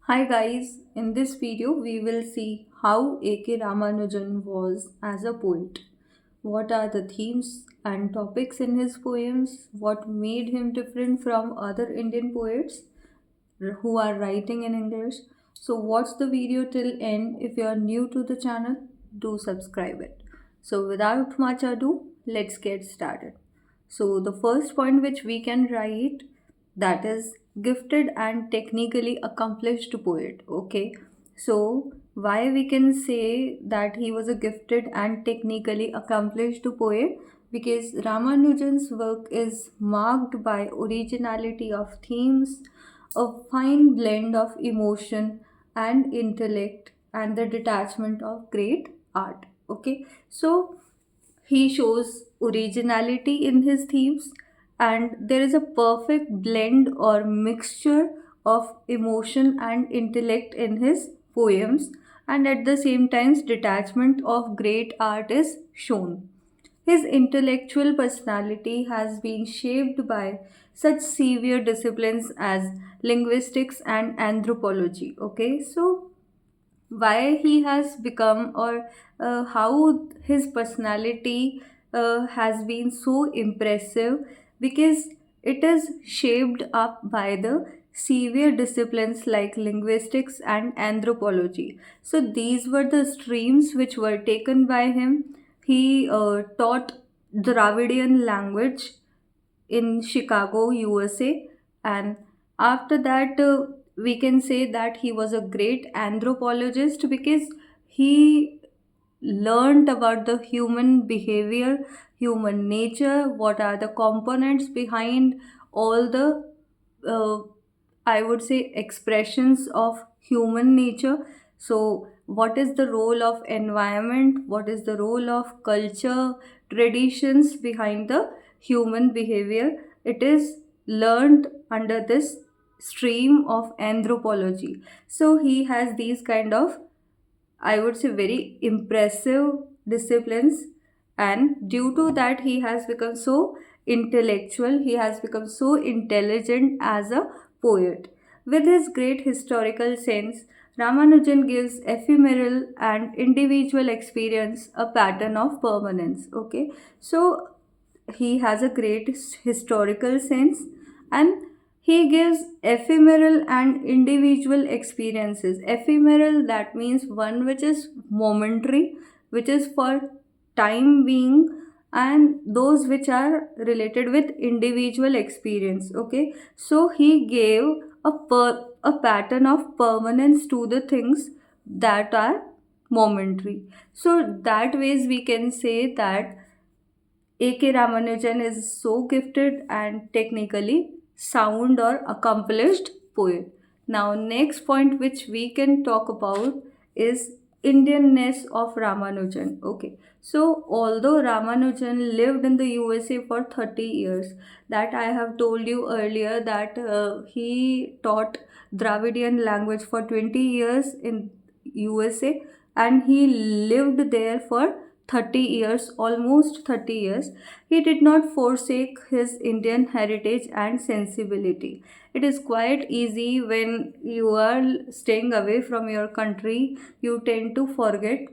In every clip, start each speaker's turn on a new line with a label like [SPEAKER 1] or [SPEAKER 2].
[SPEAKER 1] Hi guys, in this video we will see how A.K. Ramanujan was as a poet. What are the themes and topics in his poems? What made him different from other Indian poets who are writing in English? So watch the video till end. If you are new to the channel, do subscribe it. So without much ado, let's get started. So the first point which we can write, that is gifted and technically accomplished poet. Okay, so why we can say that he was a gifted and technically accomplished poet? Because Ramanujan's work is marked by originality of themes, a fine blend of emotion and intellect, and the detachment of great art. Okay, so he shows originality in his themes, and there is a perfect blend or mixture of emotion and intellect in his poems, and at the same time detachment of great art is shown. His intellectual personality has been shaped by such severe disciplines as linguistics and anthropology. Okay, so why he has become, or how his personality has been so impressive, because it is shaped up by the severe disciplines like linguistics and anthropology. So these were the streams which were taken by him. He taught Dravidian language in Chicago, USA. And after that, we can say that he was a great anthropologist because he learned about the human behavior, human nature, what are the components behind all the, uh, I would say, expressions of human nature. So, what is the role of environment? What is the role of culture, traditions behind the human behavior? It is learned under this stream of anthropology. So, he has these kind of, I would say, very impressive disciplines, and due to that, he has become so intellectual, he has become so intelligent as a poet. With his great historical sense, Ramanujan gives ephemeral and individual experience a pattern of permanence. Okay, so he has a great historical sense, and he gives ephemeral and individual experiences. Ephemeral, that means one which is momentary, which is for time being, and those which are related with individual experience. Okay, so he gave a pattern of permanence to the things that are momentary. So that ways we can say that A.K. Ramanujan is so gifted and technically sound or accomplished poet. Now, next point which we can talk about is Indianness of Ramanujan. Okay, so although Ramanujan lived in the USA for 30 years, that I have told you earlier that he taught Dravidian language for 20 years in USA, and he lived there for 30 years, almost 30 years. He did not forsake his Indian heritage and sensibility. It is quite easy when you are staying away from your country, you tend to forget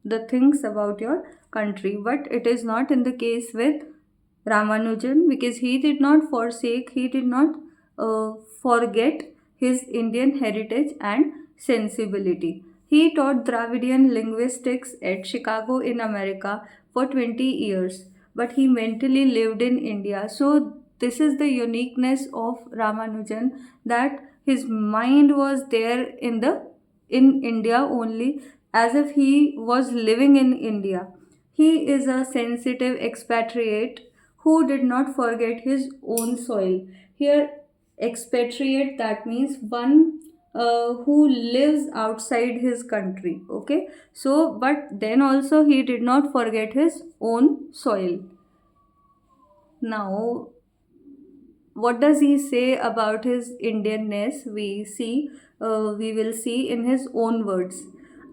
[SPEAKER 1] the things about your country. But it is not in the case with Ramanujan, because he did not forsake, he did not forget his Indian heritage and sensibility. He taught Dravidian linguistics at Chicago in America for 20 years, but he mentally lived in India. So, this is the uniqueness of Ramanujan, that his mind was there in India only, as if he was living in India. He is a sensitive expatriate who did not forget his own soil. Here, expatriate, that means one who lives outside his country. Okay, so but then also he did not forget his own soil. Now, what does he say about his Indianness? We will see in his own words.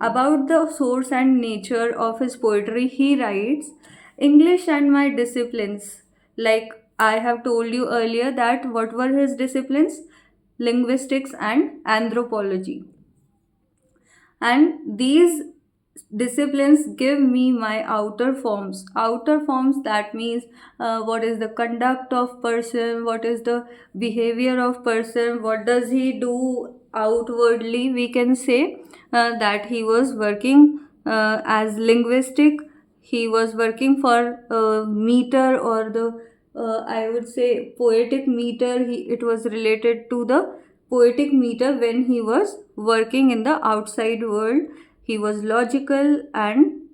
[SPEAKER 1] About the source and nature of his poetry, he writes, English and my disciplines. Like I have told you earlier, that what were his disciplines? linguistics, and anthropology. And these disciplines give me my outer forms. That means what is the conduct of person, what is the behavior of person, what does he do outwardly. We can say that he was working as linguistic. He was working for meter, or the I would say poetic meter. It was related to the poetic meter when he was working in the outside world. He was logical and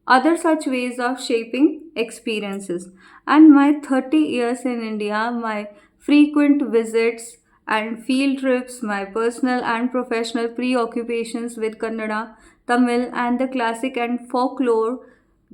[SPEAKER 1] other such ways of shaping experiences. And my 30 years in India, my frequent visits and field trips, my personal and professional preoccupations with Kannada, Tamil, and the classic and folklore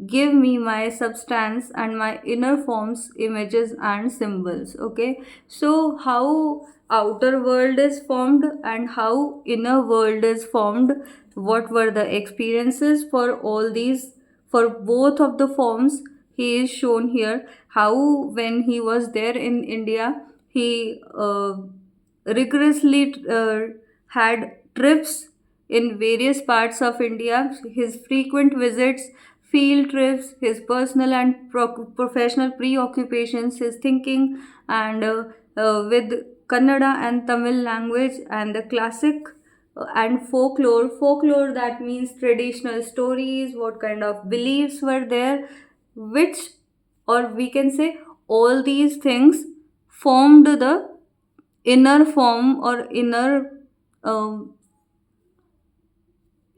[SPEAKER 1] give me my substance and my inner forms, images, and symbols. Okay, so how outer world is formed and how inner world is formed, what were the experiences for all these, for both of the forms, he is shown here. How when he was there in India, he rigorously had trips in various parts of India, his frequent visits, field trips, his personal and professional preoccupations, his thinking, and with Kannada and Tamil language, and the classic and folklore. Folklore, that means traditional stories, what kind of beliefs were there, which, or we can say, all these things formed the inner form or um,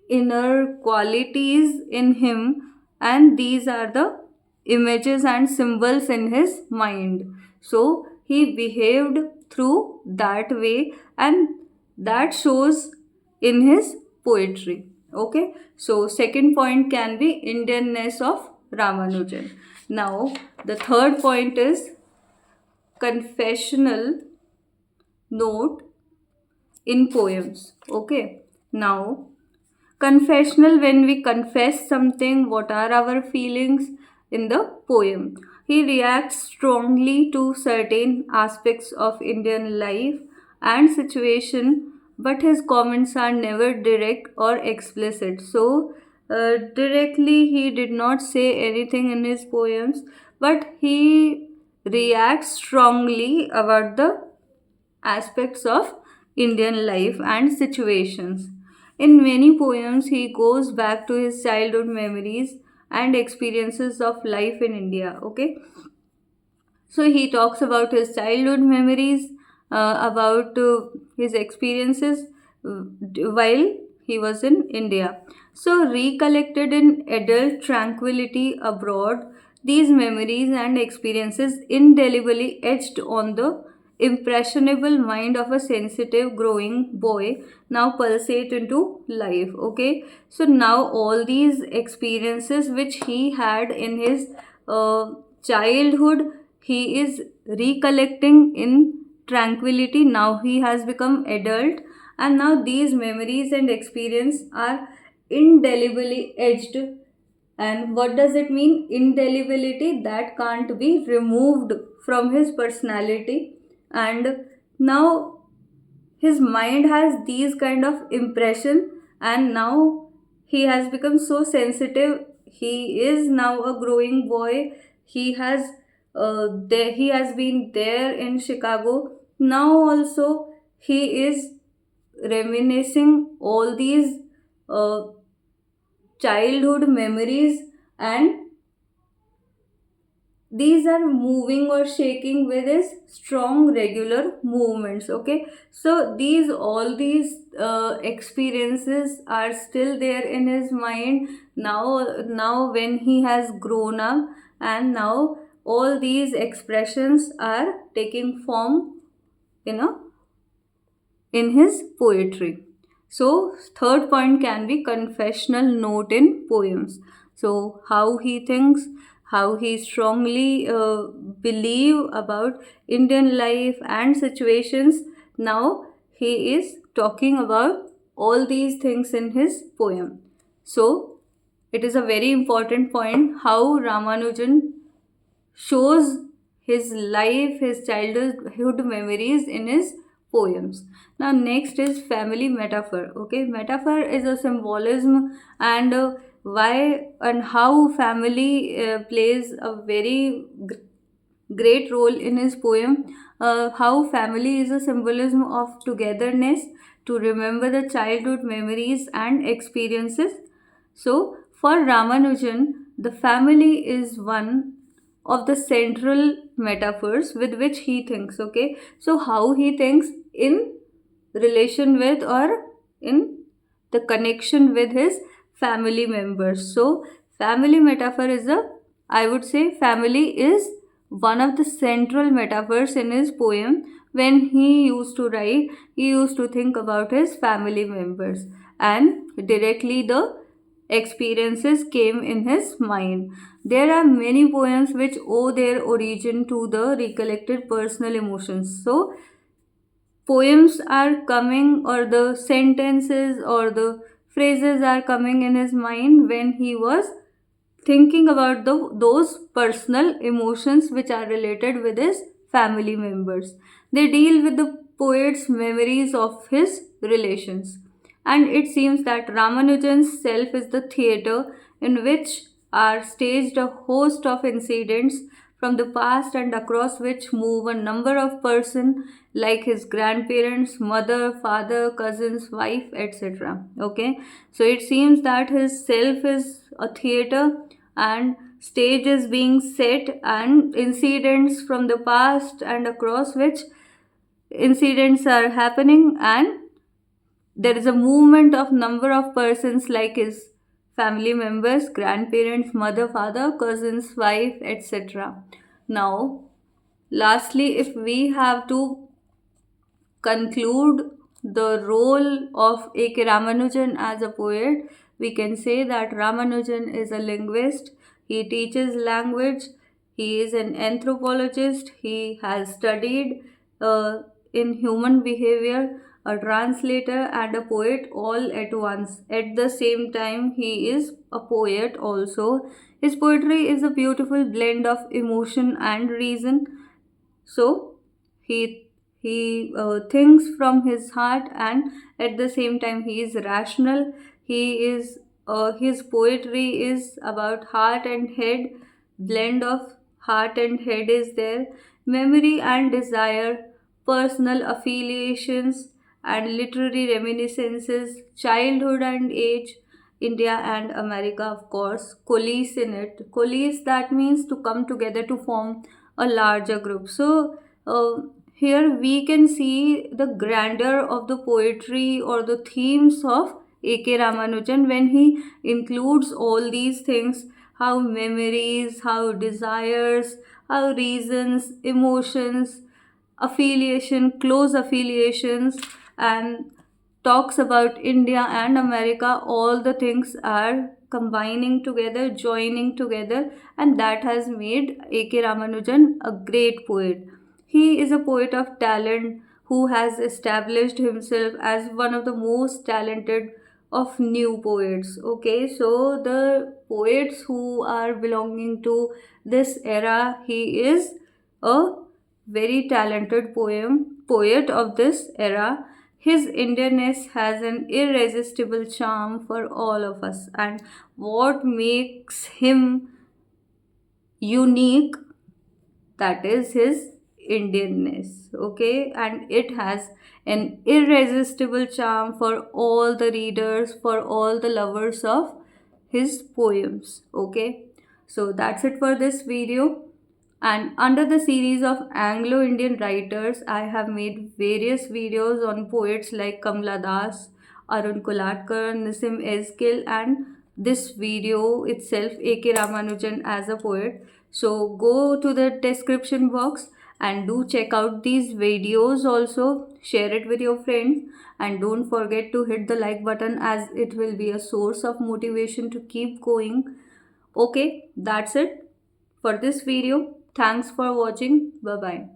[SPEAKER 1] inner qualities in him, and these are the images and symbols in his mind. So he behaved through that way, and that shows in his poetry. Okay, so second point can be Indianness of Ramanujan. Now the third point is confessional note in poems. Okay, now confessional, when we confess something, what are our feelings in the poem. He reacts strongly to certain aspects of Indian life and situation, but his comments are never direct or explicit. So directly he did not say anything in his poems, but he reacts strongly about the aspects of Indian life and situations. In many poems, he goes back to his childhood memories and experiences of life in India. Okay, so he talks about his childhood memories, about his experiences while he was in India. So, recollected in adult tranquility abroad, these memories and experiences indelibly etched on the impressionable mind of a sensitive growing boy now pulsate into life. Okay, so now all these experiences which he had in his childhood, he is recollecting in tranquility. Now he has become adult, and now these memories and experience are indelibly etched. And what does it mean? Indelibility, that can't be removed from his personality. And now his mind has these kind of impression, and now he has become so sensitive. He is now a growing boy. He has he has been there in Chicago. Now also he is reminiscing all these uh, childhood memories, and these are moving or shaking with his strong regular movements. Okay, so all these experiences are still there in his mind now when he has grown up, and now all these expressions are taking form, you know, in his poetry. So, third point can be confessional note in poems. So, how he thinks, how he strongly believe about Indian life and situations. Now he is talking about all these things in his poem. So, it is a very important point how Ramanujan shows his life, his childhood memories in his poems. Now next is family metaphor. Okay, metaphor is a symbolism, and why and how family plays a very great role in his poem. How family is a symbolism of togetherness, to remember the childhood memories and experiences. So, for Ramanujan, the family is one of the central metaphors with which he thinks. Okay, so how he thinks in relation with, or in the connection with his family members. So, family metaphor is a, I would say, family is one of the central metaphors in his poem. When he used to write, he used to think about his family members, and directly the experiences came in his mind. There are many poems which owe their origin to the recollected personal emotions. So, poems are coming, or the sentences or the phrases are coming in his mind when he was thinking about those personal emotions which are related with his family members. They deal with the poet's memories of his relations. And it seems that Ramanujan's self is the theatre in which are staged a host of incidents from the past, and across which move a number of persons like his grandparents, mother, father, cousins, wife, etc. Okay, so it seems that his self is a theatre, and stage is being set, and incidents from the past and across which incidents are happening, and there is a movement of number of persons like his family members, grandparents, mother, father, cousins, wife, etc. Now, lastly, if we have to conclude the role of A.K. Ramanujan as a poet, we can say that Ramanujan is a linguist. He teaches language. He is an anthropologist. He has studied in human behavior, a translator, and a poet all at once. At the same time, he is a poet also. His poetry is a beautiful blend of emotion and reason. So he thinks from his heart, and at the same time he is rational. He is his poetry is about heart and head. Blend of heart and head is there. Memory and desire, personal affiliations and literary reminiscences, childhood and age, India and America, of course, coalesce in it. Coalesce, that means to come together to form a larger group. So, here we can see the grandeur of the poetry or the themes of A.K. Ramanujan when he includes all these things, how memories, how desires, how reasons, emotions, affiliation, close affiliations, and talks about India and America. All the things are combining together, joining together, and that has made A.K. Ramanujan a great poet. He is a poet of talent who has established himself as one of the most talented of new poets. Okay, so the poets who are belonging to this era, he is a very talented poet of this era. His Indianness has an irresistible charm for all of us, and what makes him unique, that is his Indianness. Okay, and it has an irresistible charm for all the readers, for all the lovers of his poems. Okay, so that's it for this video. And under the series of Anglo-Indian writers, I have made various videos on poets like Kamla Das, Arun Kolatkar, Nissim Ezgil, and this video itself, A.K. Ramanujan as a poet. So go to the description box and do check out these videos also. Share it with your friends, and don't forget to hit the like button, as it will be a source of motivation to keep going. Okay, that's it for this video. Thanks for watching. Bye bye.